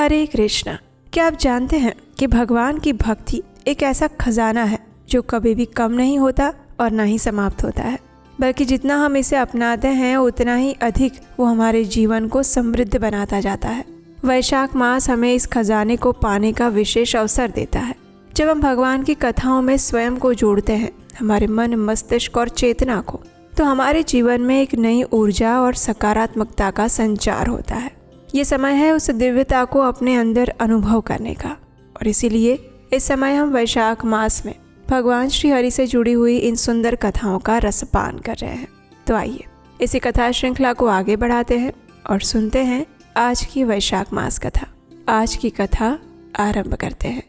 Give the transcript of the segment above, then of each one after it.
हरे कृष्णा। क्या आप जानते हैं कि भगवान की भक्ति एक ऐसा खजाना है जो कभी भी कम नहीं होता और ना ही समाप्त होता है, बल्कि जितना हम इसे अपनाते हैं उतना ही अधिक वो हमारे जीवन को समृद्ध बनाता जाता है। वैशाख मास हमें इस खजाने को पाने का विशेष अवसर देता है। जब हम भगवान की कथाओं में स्वयं को जोड़ते हैं, हमारे मन, मस्तिष्क और चेतना को, तो हमारे जीवन में एक नई ऊर्जा और सकारात्मकता का संचार होता है। ये समय है उस दिव्यता को अपने अंदर अनुभव करने का, और इसीलिए इस समय हम वैशाख मास में भगवान श्री हरि से जुड़ी हुई इन सुंदर कथाओं का रसपान कर रहे हैं। तो आइए इसी कथा श्रृंखला को आगे बढ़ाते हैं और सुनते हैं आज की वैशाख मास कथा। आज की कथा आरंभ करते हैं।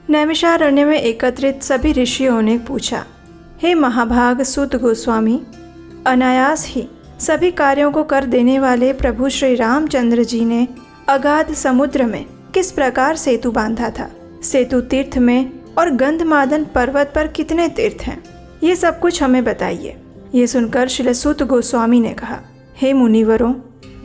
नैमिषारण्य में एकत्रित सभी ऋषियों ने पूछा, हे महाभाग सूत गोस्वामी, अनायास ही सभी कार्यों को कर देने वाले प्रभु श्री रामचंद्र जी ने अगाध समुद्र में किस प्रकार सेतु बांधा था? सेतु तीर्थ में और गंधमादन पर्वत पर कितने तीर्थ हैं? ये सब कुछ हमें बताइए। ये सुनकर श्री सूत गोस्वामी ने कहा, हे मुनिवरों,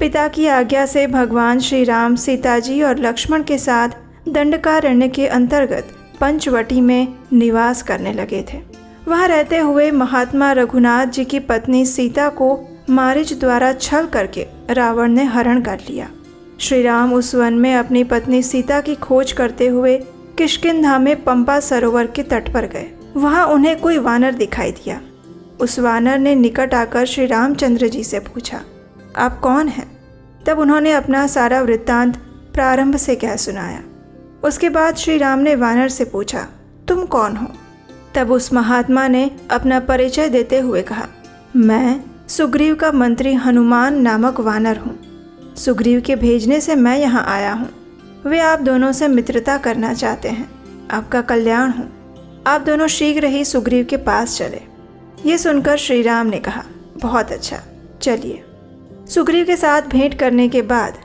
पिता की आज्ञा से भगवान श्री राम सीता जी और लक्ष्मण के साथ दंडकारण्य के अंतर्गत पंचवटी में निवास करने लगे थे। वहाँ रहते हुए महात्मा रघुनाथ जी की पत्नी सीता को मारीच द्वारा छल करके रावण ने हरण कर लिया। श्री राम उस वन में अपनी पत्नी सीता की खोज करते हुए किष्किंधा में पंपा सरोवर के तट पर गए। वहाँ उन्हें कोई वानर दिखाई दिया। उस वानर ने निकट आकर श्री रामचंद्र जी से पूछा, आप कौन हैं? तब उन्होंने अपना सारा वृत्तांत प्रारंभ से कह सुनाया। उसके बाद श्री राम ने वानर से पूछा, तुम कौन हो? तब उस महात्मा ने अपना परिचय देते हुए कहा, मैं सुग्रीव का मंत्री हनुमान नामक वानर हूँ। सुग्रीव के भेजने से मैं यहाँ आया हूँ। वे आप दोनों से मित्रता करना चाहते हैं। आपका कल्याण हो। आप दोनों शीघ्र ही सुग्रीव के पास चले। ये सुनकर श्री राम ने कहा, बहुत अच्छा, चलिए। सुग्रीव के साथ भेंट करने के बाद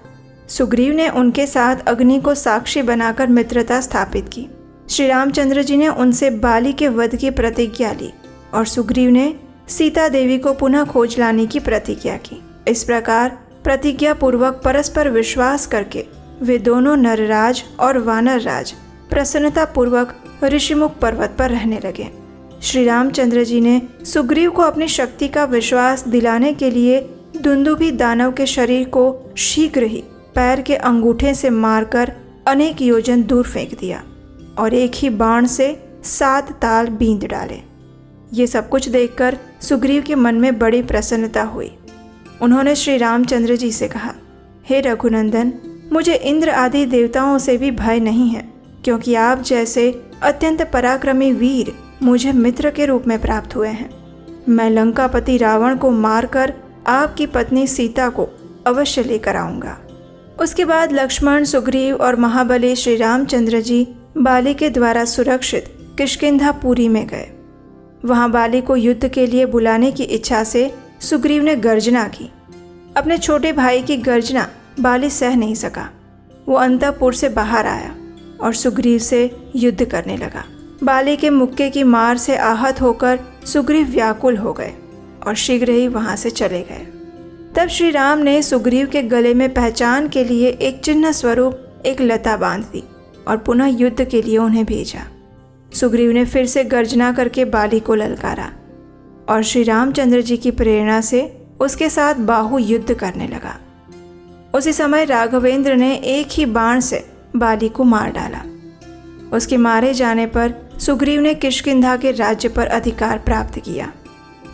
सुग्रीव ने उनके साथ अग्नि को साक्षी बनाकर मित्रता स्थापित की। श्री रामचंद्र जी ने उनसे बाली के वध की प्रतिज्ञा ली और सुग्रीव ने सीता देवी को पुनः खोज लाने की प्रतिज्ञा की। इस प्रकार प्रतिज्ञा पूर्वक परस्पर विश्वास करके वे दोनों नरराज और वानरराज प्रसन्नता पूर्वक ऋषिमुख पर्वत पर रहने लगे। श्री रामचंद्र जी ने सुग्रीव को अपनी शक्ति का विश्वास दिलाने के लिए दुंदुभी दानव के शरीर को शीघ्र ही पैर के अंगूठे से मारकर अनेक योजन दूर फेंक दिया और एक ही बाण से 7 ताल बींद डाले। ये सब कुछ देखकर सुग्रीव के मन में बड़ी प्रसन्नता हुई। उन्होंने श्री रामचंद्र जी से कहा, हे रघुनंदन, मुझे इंद्र आदि देवताओं से भी भय नहीं है, क्योंकि आप जैसे अत्यंत पराक्रमी वीर मुझे मित्र के रूप में प्राप्त हुए हैं। मैं लंकापति रावण को मारकर आपकी पत्नी सीता को अवश्य लेकर आऊँगा। उसके बाद लक्ष्मण, सुग्रीव और महाबली श्री रामचंद्र जी बाली के द्वारा सुरक्षित किष्किंधापुरी में गए। वहाँ बाली को युद्ध के लिए बुलाने की इच्छा से सुग्रीव ने गर्जना की। अपने छोटे भाई की गर्जना बाली सह नहीं सका। वो अंतःपुर से बाहर आया और सुग्रीव से युद्ध करने लगा। बाली के मुक्के की मार से आहत होकर सुग्रीव व्याकुल हो गए और शीघ्र ही वहाँ से चले गए। तब श्री राम ने सुग्रीव के गले में पहचान के लिए एक चिन्ह स्वरूप एक लता बांध दी और पुनः युद्ध के लिए उन्हें भेजा। सुग्रीव ने फिर से गर्जना करके बाली को ललकारा और श्री रामचंद्र जी की प्रेरणा से उसके साथ बाहु युद्ध करने लगा। उसी समय राघवेंद्र ने एक ही बाण से बाली को मार डाला। उसके मारे जाने पर सुग्रीव ने किष्किंधा के राज्य पर अधिकार प्राप्त किया।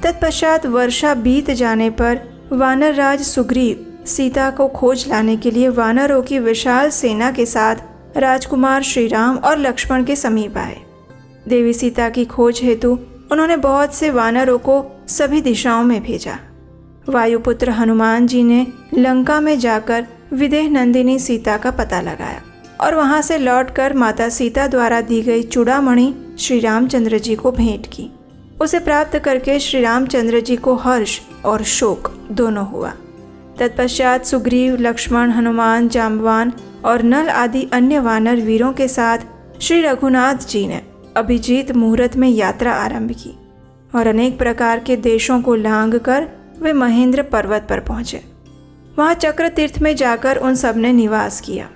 तत्पश्चात वर्षा बीत जाने पर वानर राज सुग्रीव सीता को खोज लाने के लिए वानरों की विशाल सेना के साथ राजकुमार श्री राम और लक्ष्मण के समीप आए। देवी सीता की खोज हेतु उन्होंने बहुत से वानरों को सभी दिशाओं में भेजा। वायुपुत्र हनुमान जी ने लंका में जाकर विदेह नंदिनी सीता का पता लगाया और वहां से लौटकर माता सीता द्वारा दी गई चूड़ामणि श्री रामचंद्र जी को भेंट की। उसे प्राप्त करके श्री रामचंद्र जी को हर्ष और शोक दोनों हुआ। तत्पश्चात सुग्रीव, लक्ष्मण, हनुमान, जाम्बवान और नल आदि अन्य वानर वीरों के साथ श्री रघुनाथ जी ने अभिजीत मुहूर्त में यात्रा आरंभ की और अनेक प्रकार के देशों को लांघ कर वे महेंद्र पर्वत पर पहुँचे। वहाँ चक्र तीर्थ में जाकर उन सब ने निवास किया।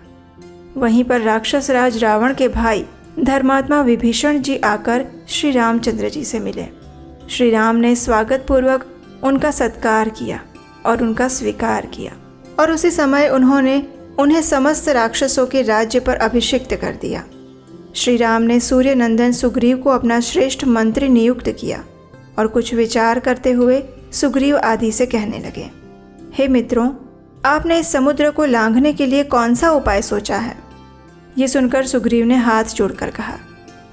वहीं पर राक्षस राज रावण के भाई धर्मात्मा विभीषण जी आकर श्री रामचंद्र जी से मिले। श्री राम ने स्वागत पूर्वक उनका सत्कार किया और उनका स्वीकार किया और उसी समय उन्होंने उन्हें समस्त राक्षसों के राज्य पर अभिषिक्त कर दिया। श्री राम ने सूर्य नंदन सुग्रीव को अपना श्रेष्ठ मंत्री नियुक्त किया और कुछ विचार करते हुए सुग्रीव आदि से कहने लगे, हे मित्रों, आपने इस समुद्र को लांघने के लिए कौन सा उपाय सोचा है? ये सुनकर सुग्रीव ने हाथ जोड़कर कहा,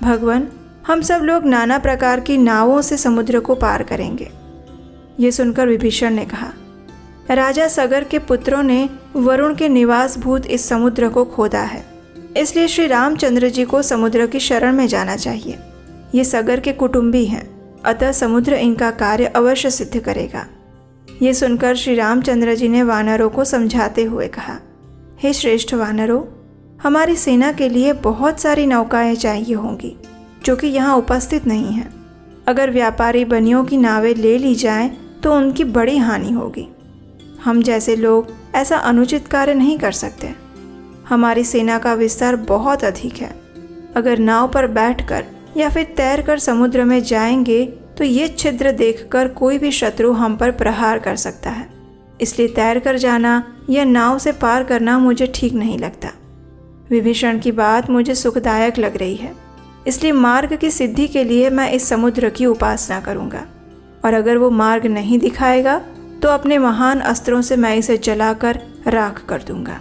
भगवान, हम सब लोग नाना प्रकार की नावों से समुद्र को पार करेंगे। ये सुनकर विभीषण ने कहा, राजा सगर के पुत्रों ने वरुण के निवास भूत इस समुद्र को खोदा है, इसलिए श्री रामचंद्र जी को समुद्र की शरण में जाना चाहिए। ये सगर के कुटुंबी हैं, अतः समुद्र इनका कार्य अवश्य सिद्ध करेगा। ये सुनकर श्री रामचंद्र जी ने वानरों को समझाते हुए कहा, हे श्रेष्ठ वानरों, हमारी सेना के लिए बहुत सारी नौकाएं चाहिए होंगी जो कि यहाँ उपस्थित नहीं हैं। अगर व्यापारी बनियों की नावें ले ली जाएं तो उनकी बड़ी हानि होगी। हम जैसे लोग ऐसा अनुचित कार्य नहीं कर सकते। हमारी सेना का विस्तार बहुत अधिक है। अगर नाव पर बैठकर या फिर तैरकर समुद्र में जाएंगे तो ये छिद्र देखकर कोई भी शत्रु हम पर प्रहार कर सकता है। इसलिए तैरकर जाना या नाव से पार करना मुझे ठीक नहीं लगता। विभीषण की बात मुझे सुखदायक लग रही है, इसलिए मार्ग की सिद्धि के लिए मैं इस समुद्र की उपासना करूंगा, और अगर वो मार्ग नहीं दिखाएगा तो अपने महान अस्त्रों से मैं इसे जलाकर राख कर दूंगा।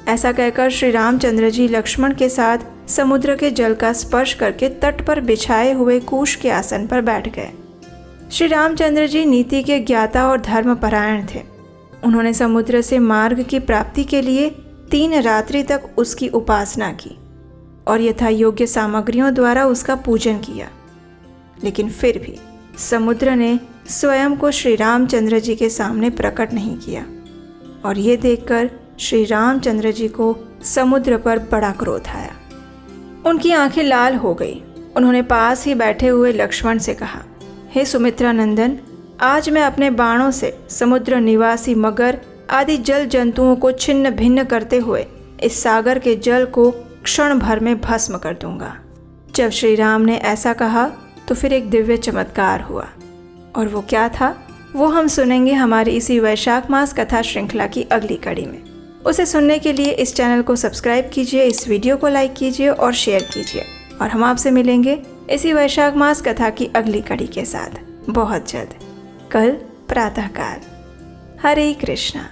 ऐसा कहकर श्री रामचंद्र जी लक्ष्मण के साथ समुद्र के जल का स्पर्श करके तट पर बिछाए हुए कूश के आसन पर बैठ गए। श्री रामचंद्र जी नीति के ज्ञाता और धर्मपरायण थे। उन्होंने समुद्र से मार्ग की प्राप्ति के लिए 3 रात्रि तक उसकी उपासना की और यथा योग्य सामग्रियों द्वारा उसका पूजन किया। लेकिन फिर भी समुद्र ने स्वयं को श्री रामचंद्र जी के सामने प्रकट नहीं किया, और ये देखकर श्री रामचंद्र जी को समुद्र पर बड़ा क्रोध आया। उनकी आंखें लाल हो गई। उन्होंने पास ही बैठे हुए लक्ष्मण से कहा, हे सुमित्रा नंदन, आज मैं अपने बाणों से समुद्र निवासी मगर आदि जल जंतुओं को छिन्न भिन्न करते हुए इस सागर के जल को क्षण भर में भस्म कर दूंगा। जब श्री राम ने ऐसा कहा तो फिर एक दिव्य चमत्कार हुआ, और वो क्या था वो हम सुनेंगे हमारी इसी वैशाख मास कथा श्रृंखला की अगली कड़ी में। उसे सुनने के लिए इस चैनल को सब्सक्राइब कीजिए, इस वीडियो को लाइक कीजिए और शेयर कीजिए, और हम आपसे मिलेंगे इसी वैशाख मास कथा की अगली कड़ी के साथ बहुत जल्द, कल प्रातःकाल। हरे कृष्णा।